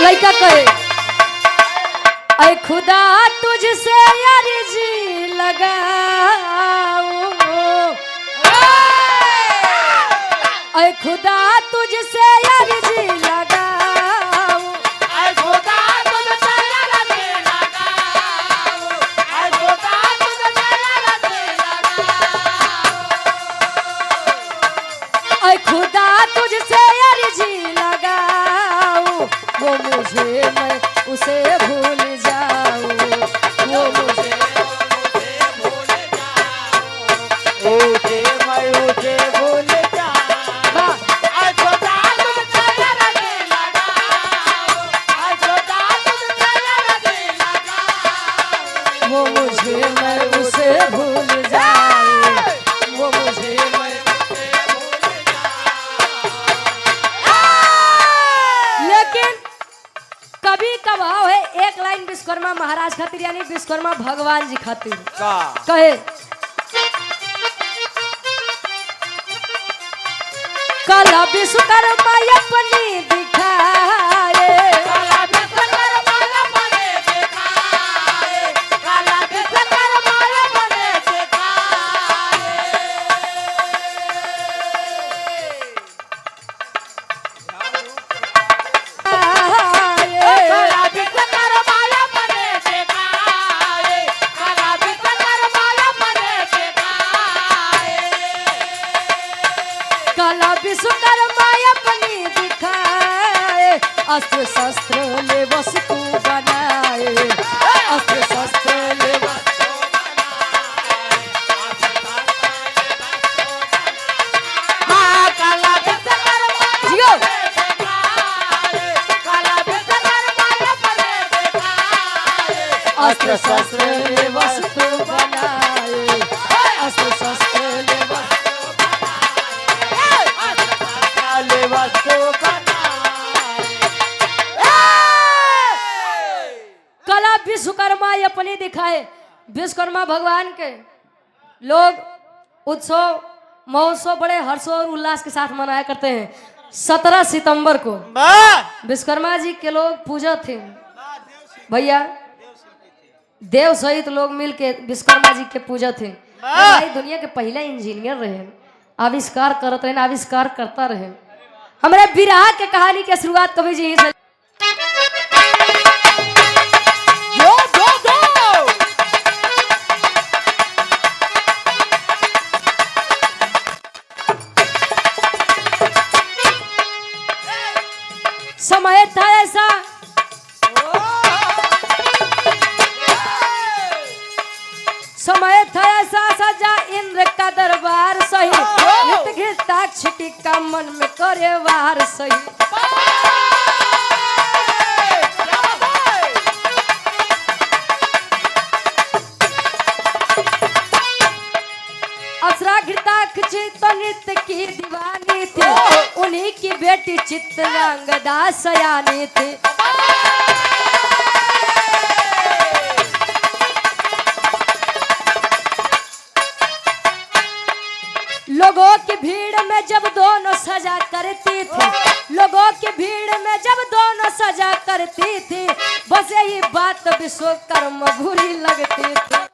लड़का कहे ऐ खुदा तुझसे अर्जी लगाऊं, ऐ खुदा तुझसे अर्जी लगाऊं, ऐ खुदा तुझसे अर्जी लगाऊं, ऐ खुदा तुझसे अर्जी लगाऊं, ऐ खुदा तुझसे अर्जी लगाऊं, वो मुझे मैं उसे भूल जाऊं, वो मुझे भूल जाऊं, उसे मैं उसे भूल जाऊं। वाह। ऐ खुदा तुझसे अर्जी लगाऊं, ऐ खुदा तुझसे अर्जी लगाऊं, वो मुझे मैं उसे भूल जाऊं, वो मुझे मैं लेकिन कभी कभाव है एक लाइन विश्वकर्मा महाराज खातिर यानी विश्वकर्मा भगवान जी खातिर कहे कला विश्वकर्मा अपनी दिखाए, काला विश्वकर्मा अपने दिखाए, काला विश्वकर्मा अपने दिखाए। काला विश्वकर्मा अपने दिखाए, काला विश्वकर्मा अपने दिखाए। कला विश्वकर्मा अपनी दिखाए, अस्त्र शस्त्र ले वस्तु बनाए, अस्त्र शस्त्र ले हाँ, काला विश्वकर्मा जियो। दिखाए, काला विश्वकर्मा अपने दिखाए। अस्त्र शस्त्र ले वस्तु बनाए, अस्त्र शस्त्र ले कला विश्वकर्मा अपनी दिखाए। विश्वकर्मा भगवान के लोग उत्सव महोत्सव बड़े हर्षों और उल्लास के साथ मनाया करते हैं। 17 सितंबर को विश्वकर्मा जी के लोग पूजा थे भैया, देव सहित लोग मिल के विश्वकर्मा जी के पूजा थे। भाई दुनिया के पहले इंजीनियर रहे, आविष्कार करते रहे, आविष्कार करता रहे। हमारे विराह के कहानी के शुरुआत कभी जी से समय था ऐसा समय था ऐसा सजा इंद्र का दरबार सही, नित घृताक्ष टीका मन में करे वार सही। अप्सरा घृताक्ष तो नृत्य की दीवानी थी, उन्हीं की बेटी चित्रंगदा सयानी थी। लोगों की भीड़ में जब दोनों सजा करती थी, लोगों की भीड़ में जब दोनों सजा करती थी, बस यही बात विश्वकर्मा बुरी लगती थी।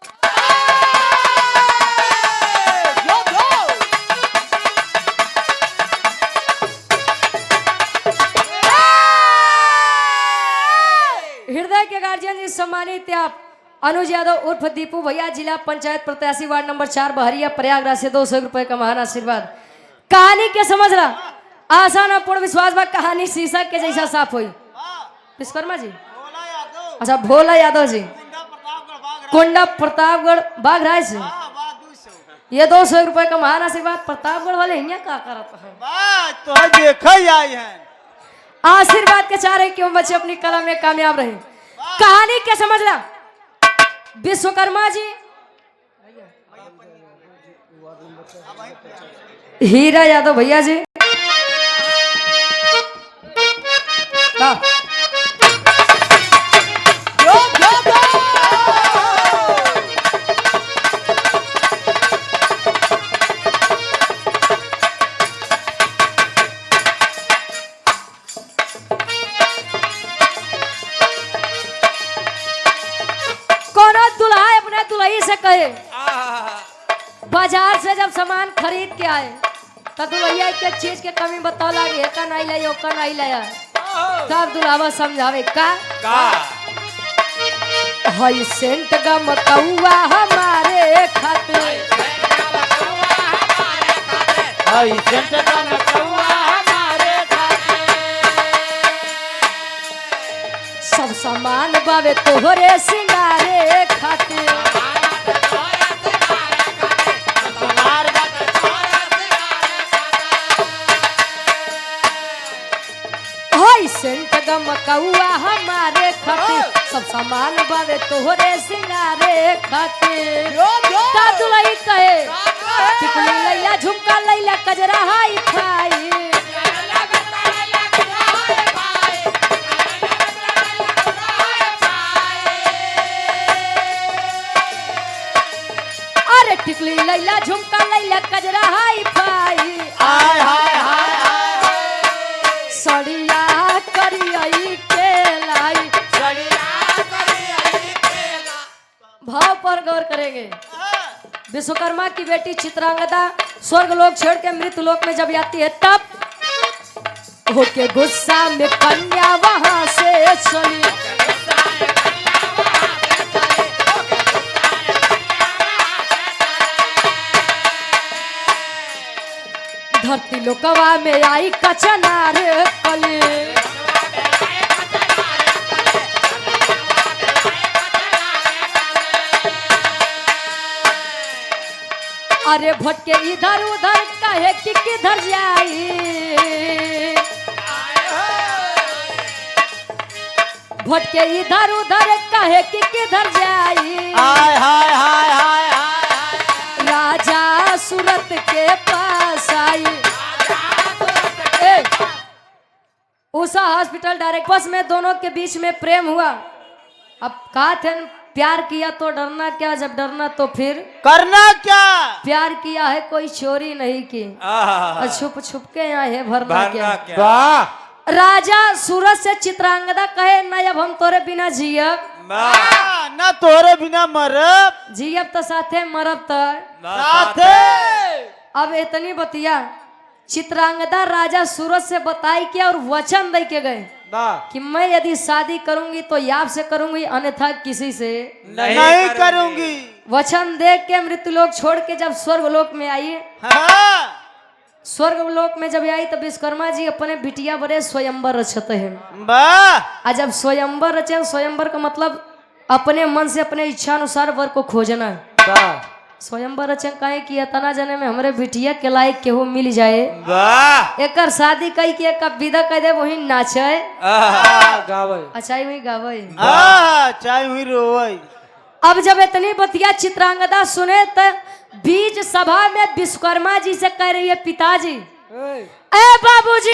हृदय के गार्जियन जी सम्मानित आप अनुज यादव उर्फ दीपू भैया, जिला पंचायत प्रत्याशी वार्ड नंबर 4 बहरिया प्रयागराज से 200 रुपए का महान आशीर्वाद। कहानी के समझ रहा आसान और पूर्ण विश्वास बा, कहानी शीशा के जैसा साफ हुई। विश्वकर्मा जी अच्छा भोला यादव जी कोंडा प्रतापगढ़ बाघराज से ये 200 रुपए का महान आशीर्वाद। प्रतापगढ़ वाले यहाँ क्या करते हैं तो देखा ही आई है। आशीर्वाद के चाह रहे क्यों बच्चे अपनी कला में कामयाब रहे। कहानी क्या समझ रहा विश्वकर्मा जी हीरा यादव भैया जी से कहे आहा, बाजार से जब सामान खरीद के आए तब भैया के चीज के कमी बताओ लागे का नहीं लाया का नहीं लाया तब दुल्हावा समझावे का हई सेंट गम कौआ हमारे खातिर हई सेंट गम कौआ हमारे सब सामान बावे तोहरे सिंगारे खातिर हई सेंट गम कौआ हमारे खातिर सब सामान बावे तोहरे सिंगारे खातिर का दुलही कहे टिकुली लैला झुमका लैला कजरा हाई फाई अरे टिकुली लैला झुमका लैला कजरा हाई फाई हाय हाय हाय सड़िया करियई के लाई भाव पर गौर करेंगे। विश्वकर्मा की बेटी चित्रांगदा स्वर्ग लोक छोड़ के मृत लोक में जब आती है तब होके गुस्सा में कन्या वहां से चली धरती लोकवा में आई कचनार कली अरे भटके इधर उधर कहे कि किधर जाई भटके इधर उधर कहे कि किधर जाई हाय हाय हाय हाय राजा सूरत के पास आई ए, उषा हॉस्पिटल डायरेक्ट बस में दोनों के बीच में प्रेम हुआ। अब कहा थे प्यार किया तो डरना क्या जब डरना तो फिर करना क्या प्यार किया है कोई चोरी नहीं की और छुप छुप के यहाँ है भरना क्या वाह राजा सूरज से चित्रांगदा कहे न अब हम तोरे बिना जियब ना तोरे बिना मरब जियब तो साथे मरब तो साथे अब इतनी बतिया चित्रांगदा राजा सूरज से बताई किया और वचन दे के गए कि मैं यदि शादी करूंगी तो याब से करूंगी अन्यथा किसी से नहीं करूंगी। वचन दे के मृत्युलोक छोड़ के जब स्वर्ग लोक में आई हाँ। स्वर्ग लोक में जब आई तो विश्वकर्मा जी अपने बिटिया बड़े स्वयंवर रचते हैं। वाह जब स्वयंवर रचे स्वयंवर का मतलब अपने मन से अपने इच्छा अनुसार वर को खोजना। स्वयंवर रचे कहे कि इतना जने में हमारे बिटिया के लायक केहू मिल जाए वाह एकर शादी कई के कब विदा कह दे वही नाचे गावे अच्छा वही गावे चाहे हुई रोवे। अब जब इतनी बतिया चित्रांगदा सुने तो बीज सभा में विश्वकर्मा जी से कह रही है पिताजी ए बाबूजी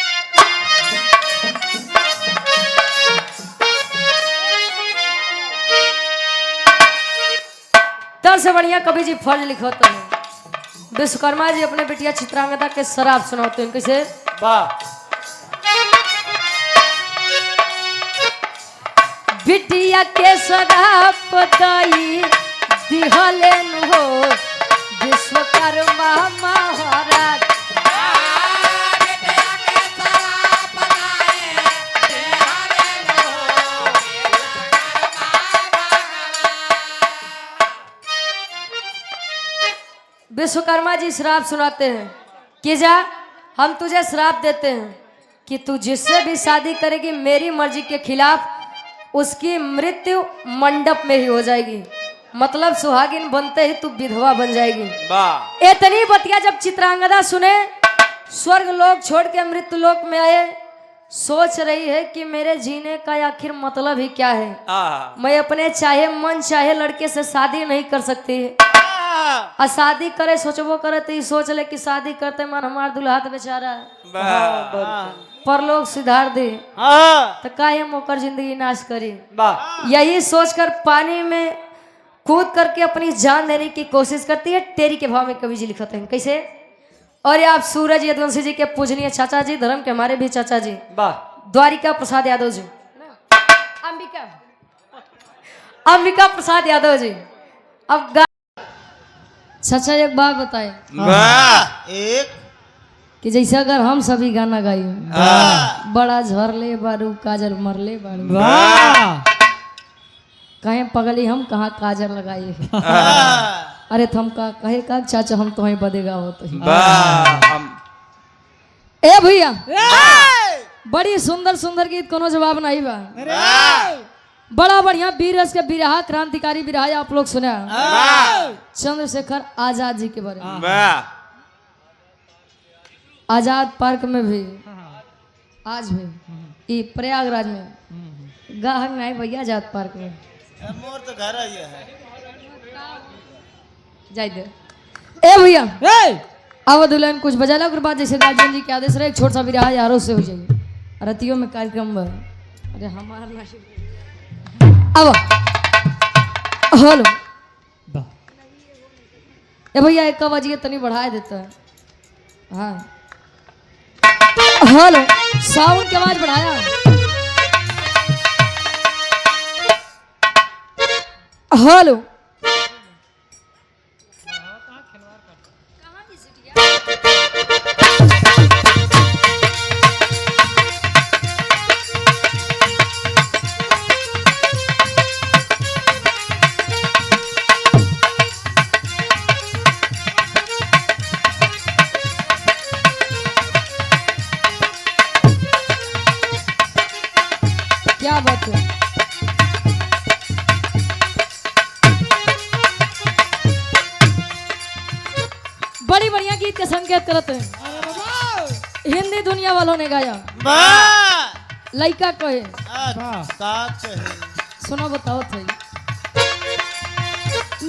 तर से बढ़िया कवि जी फर्ज लिखते हैं। विश्वकर्मा जी अपने बिटिया चित्रांगदा के शराब सुनाते हैं कैसे बिटिया के शराब दई दिहलेन हो विश्वकर्मा महाराज विश्वकर्मा जी श्राप सुनाते हैं कि जा हम तुझे श्राप देते हैं कि तू जिससे भी शादी करेगी मेरी मर्जी के खिलाफ उसकी मृत्यु मंडप में ही हो जाएगी मतलब सुहागिन बनते ही तू विधवा बन जाएगी। इतनी बतिया जब चित्रांगदा सुने स्वर्ग लोक छोड़ के मृत्यु लोक में आए सोच रही है कि मेरे जीने का आखिर मतलब ही क्या है। मैं अपने चाहे मन चाहे लड़के से शादी नहीं कर सकती और शादी करे सोचबो करे तो सोच ले कि शादी करते मन हमार दुल्हा तो बेचारा पर लोग सुधार दे तो काहे मोकर जिंदगी नाश करी। यही सोचकर पानी में कूद करके अपनी जान देने की कोशिश करती है। टेरी के भाव में कवि जी लिखते हैं कैसे और ये आप सूरज यदुवंशी जी के पूजनीय चाचा जी धर्म के हमारे भी चाचा जी द्वारिका प्रसाद यादव जी अंबिका प्रसाद यादव जी अब चाचा एक बात बताए वाह एक कि जैसे अगर हम सभी गाना गाई बड़ा झरले बारू काजल मरले बारू वाह कहे पगली हम कहाँ काजल लगाई है अरे थम का कहे का चाचा हम तो बदेगा हो तो वाह हम ए भैया बड़ी सुंदर सुंदर गीत कोनो जवाब नहीं बा बड़ा बढ़िया वीर रस के बिरहा क्रांतिकारी बिरहा आप लोग सुना चंद्रशेखर आजाद जी के बारे में वाह आजाद पार्क में भी आज भी ये प्रयागराज में गाहक नहीं भैया आजाद पार्क में मोर तो घर आई है जाए दे ए भैया अब दुल्हन कुछ बजाला के बाद जैसे राजन जी के आदेश रहे एक छोटा सा बिरहा यारों से हो जाइए रतियों में कार्यक्रम बा अरे हमारा नसीब अब हेलो ए भैया एक बजिए तनी बढ़ाए देता है हाँ हेलो साउंड की आवाज बढ़ाया हेलो क्या बात है बड़ी बढ़िया गीत के संकेत करते हैं हिंदी दुनिया वालों ने गाया वाह लड़का कहे साथ है सुनो बताओ थे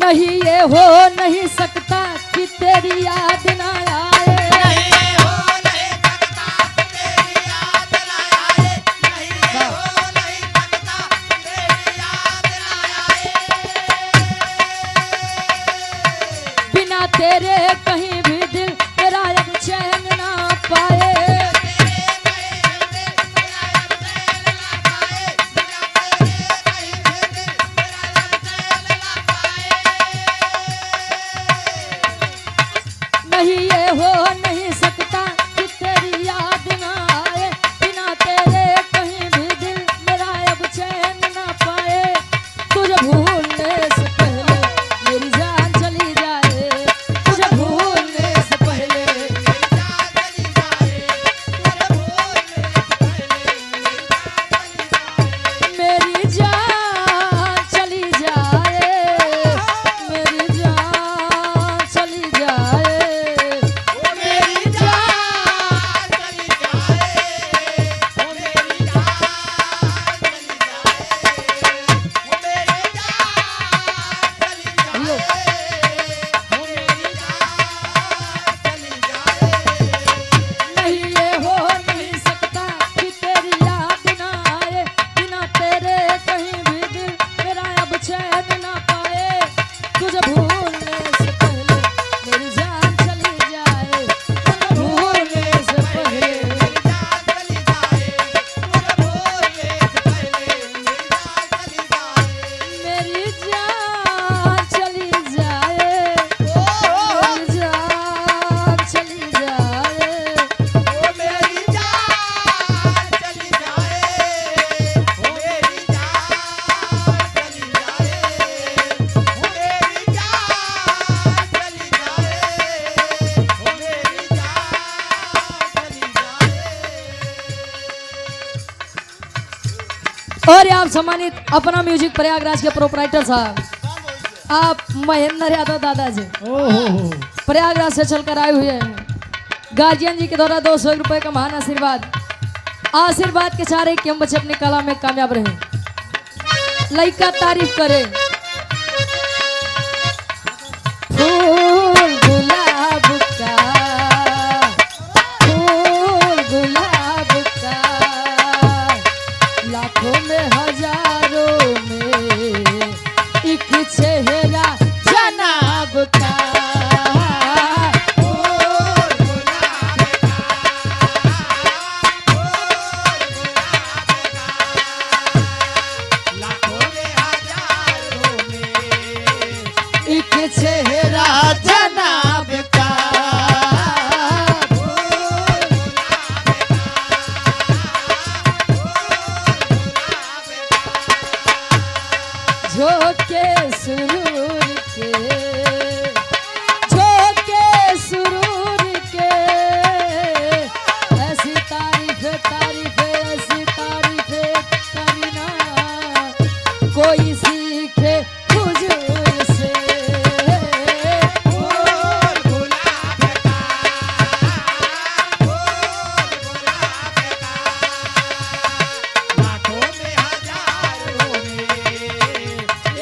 नहीं ये हो नहीं सकता कि तेरी याद ना आए बिना तेरे कहीं भी दिल तेरा अब चैन ना पाए नहीं ये हो नहीं सकता कि तेरी याद ना आए बिना तेरे कहीं भी दिल मेरा अब चैन ना पाए तुझे भूलने से पहले मेरी जान चली जाए तुझे भूलने से पहले मेरी जान चली जाए मेरी जान चली जाए नहीं ये हो नहीं सकता कि तेरी याद ना आए बिना तेरे कहीं भी दिल मेरा अब चैन ना पाए तुझे भूलने से पहले मेरी जान चली जाए तुझे भूलने से पहले मेरी जान चली जाए मेरी जान चली जाए और आप सम्मानित अपना म्यूजिक प्रयागराज के प्रोपराइटर साहब आप महेंद्र यादव दादाजी प्रयागराज से चलकर आए हुए हैं गार्जियन जी के द्वारा 200 रुपए का महान आशीर्वाद आशीर्वाद के चारे कि हम बच्चे अपनी कला में कामयाब रहे लड़का तारीफ करे फूल गुलाब का फूल गुलाब का लाखों में हजारों में एक चेहरा जनाब का एक चेहरा जना तारीफे ऐसी तारीफे करीना कोई सीखे मुझसे।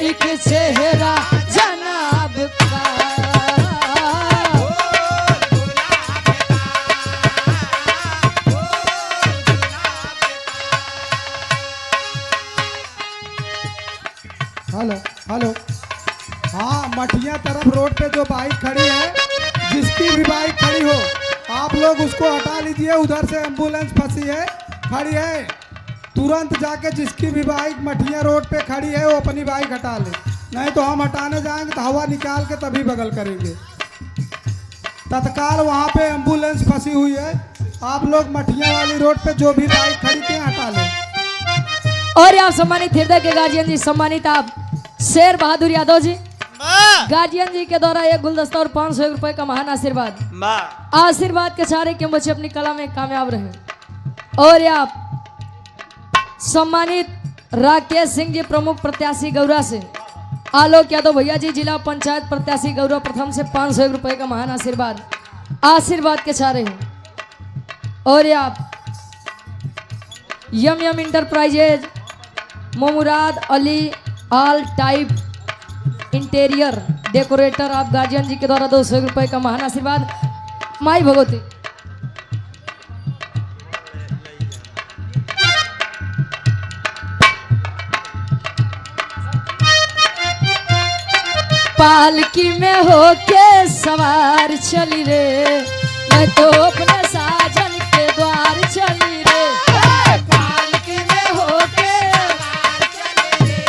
एक चेहरा जनाब का हेलो हेलो। हाँ, मठिया तरफ रोड पे जो बाइक खड़ी है, जिसकी भी बाइक खड़ी हो, आप लोग उसको हटा लीजिए। उधर से एम्बुलेंस फंसी है, खड़ी है। तुरंत जाके जिसकी भी बाइक मठिया रोड पे खड़ी है वो अपनी बाइक हटा ले, नहीं तो हम हटाने जाएंगे तो हवा निकाल के तभी बगल करेंगे। तत्काल वहाँ पे एम्बुलेंस फंसी हुई है। आप लोग मठिया वाली रोड पे जो भी बाइक खड़ी थी हटा लें। और आप सम्मानित हृदय के गार्जियन जी, सम्मानित आप शेर बहादुर यादव जी, वाह गार्जियन जी के द्वारा एक गुलदस्ता और 500 रुपए का महान आशीर्वाद। वाह आशीर्वाद के चारे के बच्चे अपनी कला में कामयाब रहे। और आप सम्मानित राकेश सिंह जी, प्रमुख प्रत्याशी गौरा से, आलोक यादव भैया जी, जिला पंचायत प्रत्याशी गौरा प्रथम से 500 रुपए का महान आशीर्वाद। आशीर्वाद के चारे हैं। और आप यम यम इंटरप्राइजेज, मोमुराद अली ऑल टाइप इंटीरियर डेकोरेटर, आप गार्जियन जी के द्वारा 200 रुपए का महान आशीर्वाद। माई भगवती पालकी में होके सवार चली रे, मैं तो अपने साजन के द्वार चली रे। पालकी में होके सवार चली रे,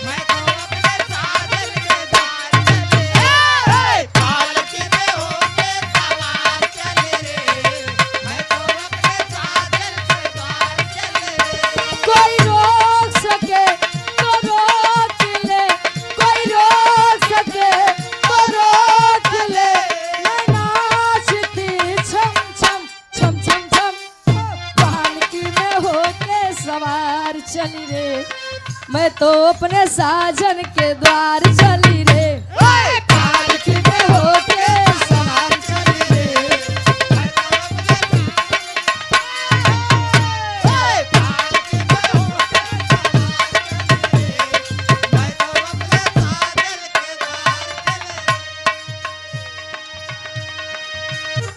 मैं तो अपने साजन के द्वार चली रे। पालकी में होके सवार चली रे, मैं तो अपने साजन के द्वार चली रे। कोई रोक सके तो रोक ले, कोई रोक सके तो रोक ले, मैं नाचती छम छम छम छम छम। पालकी में होके सवार चली रे, मैं तो अपने साजन के द्वार चली रे। पालकी में होके सवार चली रे, मैं तो अपने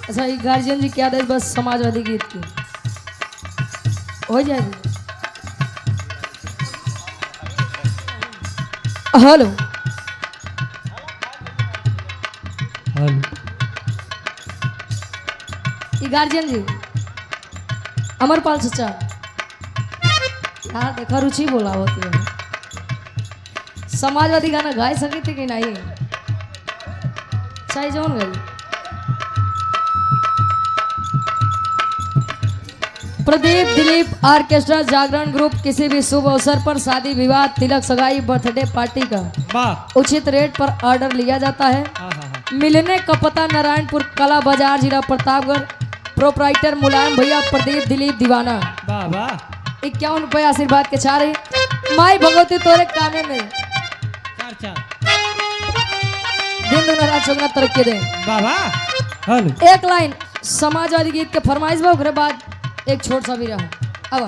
अच्छा, ये गार्जियन जी क्या आदेश बस समाजवादी गीत की हो जाएगी। हेलो हेलो, ये गार्जियन जी अमरपाल चचा यार देखा रुचि बोला होती है। समाजवादी गाना गाय सके थे कि नहीं? सही जौन गई। प्रदीप दिलीप ऑर्केस्ट्रा जागरण ग्रुप किसी भी शुभ अवसर पर शादी विवाह तिलक सगाई बर्थडे पार्टी का उचित रेट पर ऑर्डर लिया जाता है। मिलने का पता नारायणपुर कला बाजार जिला प्रतापगढ़। प्रोपराइटर मुलायम भैया प्रदीप दिलीप दीवाना। 51 रुपये आशीर्वाद के चारे। माई भगवती तोरे कामे में दिन दुना रात चौगुना तरक्की दे। एक लाइन समाजवादी गीत के फरमाइश बा, ओकरे बाद एक छोट सा भी रहा। अब